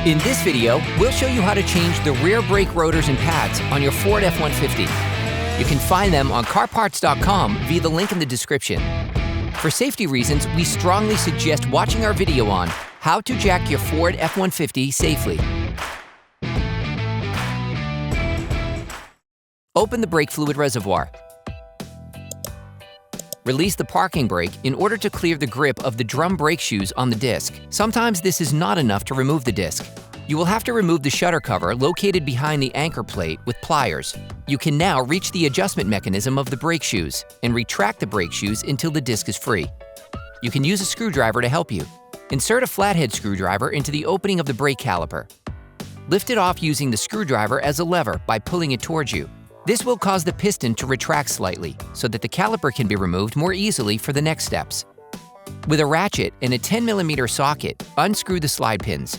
In this video, we'll show you how to change the rear brake rotors and pads on your Ford F-150. You can find them on CarParts.com via the link in the description. For safety reasons, we strongly suggest watching our video on how to jack your Ford F-150 safely. Open the brake fluid reservoir. Release the parking brake in order to clear the grip of the drum brake shoes on the disc. Sometimes this is not enough to remove the disc. You will have to remove the shutter cover located behind the anchor plate with pliers. You can now reach the adjustment mechanism of the brake shoes and retract the brake shoes until the disc is free. You can use a screwdriver to help you. Insert a flathead screwdriver into the opening of the brake caliper. Lift it off using the screwdriver as a lever by pulling it towards you. This will cause the piston to retract slightly so that the caliper can be removed more easily for the next steps. With a ratchet and a 10mm socket, unscrew the slide pins.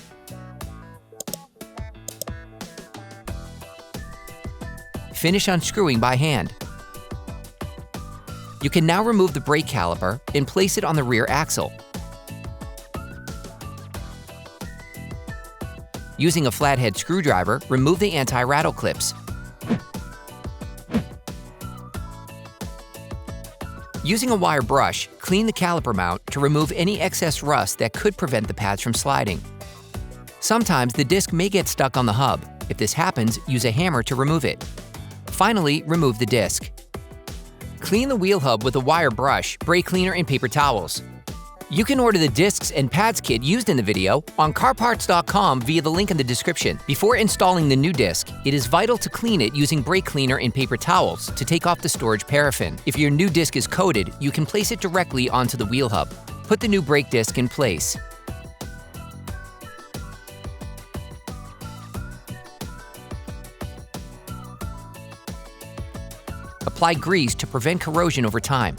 Finish unscrewing by hand. You can now remove the brake caliper and place it on the rear axle. Using a flathead screwdriver, remove the anti-rattle clips. Using a wire brush, clean the caliper mount to remove any excess rust that could prevent the pads from sliding. Sometimes the disc may get stuck on the hub. If this happens, use a hammer to remove it. Finally, remove the disc. Clean the wheel hub with a wire brush, brake cleaner, and paper towels. You can order the discs and pads kit used in the video on CarParts.com via the link in the description. Before installing the new disc, it is vital to clean it using brake cleaner and paper towels to take off the storage paraffin. If your new disc is coated, you can place it directly onto the wheel hub. Put the new brake disc in place. Apply grease to prevent corrosion over time.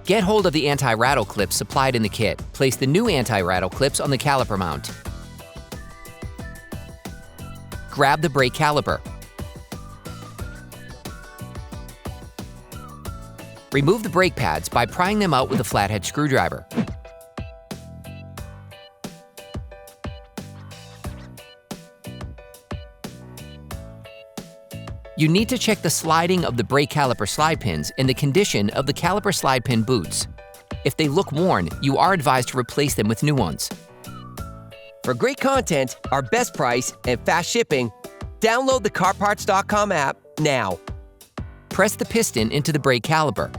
Get hold of the anti-rattle clips supplied in the kit. Place the new anti-rattle clips on the caliper mount. Grab the brake caliper. Remove the brake pads by prying them out with a flathead screwdriver. You need to check the sliding of the brake caliper slide pins and the condition of the caliper slide pin boots. If they look worn, you are advised to replace them with new ones. For great content, our best price, and fast shipping, download the CarParts.com app now. Press the piston into the brake caliper.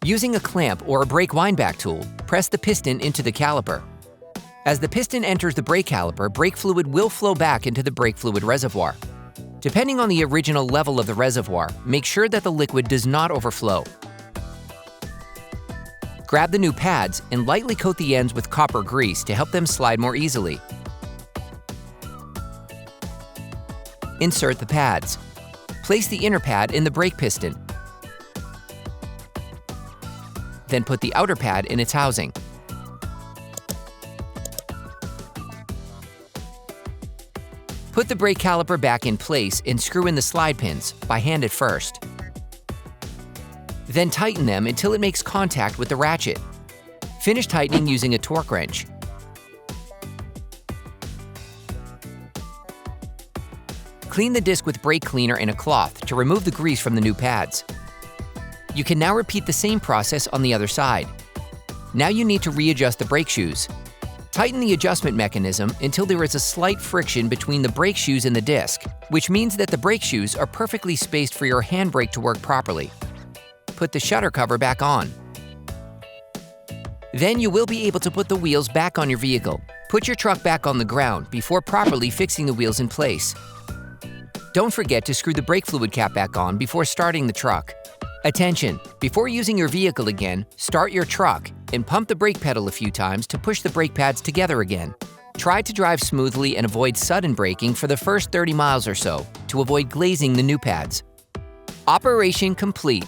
Using a clamp or a brake windback tool, press the piston into the caliper. As the piston enters the brake caliper, brake fluid will flow back into the brake fluid reservoir. Depending on the original level of the reservoir, make sure that the liquid does not overflow. Grab the new pads and lightly coat the ends with copper grease to help them slide more easily. Insert the pads. Place the inner pad in the brake piston. Then put the outer pad in its housing. Put the brake caliper back in place and screw in the slide pins, by hand at first. Then tighten them until it makes contact with the ratchet. Finish tightening using a torque wrench. Clean the disc with brake cleaner and a cloth to remove the grease from the new pads. You can now repeat the same process on the other side. Now you need to readjust the brake shoes. Tighten the adjustment mechanism until there is a slight friction between the brake shoes and the disc, which means that the brake shoes are perfectly spaced for your handbrake to work properly. Put the shutter cover back on. Then you will be able to put the wheels back on your vehicle. Put your truck back on the ground before properly fixing the wheels in place. Don't forget to screw the brake fluid cap back on before starting the truck. Attention! Before using your vehicle again, start your truck and pump the brake pedal a few times to push the brake pads together again. Try to drive smoothly and avoid sudden braking for the first 30 miles or so to avoid glazing the new pads. Operation complete.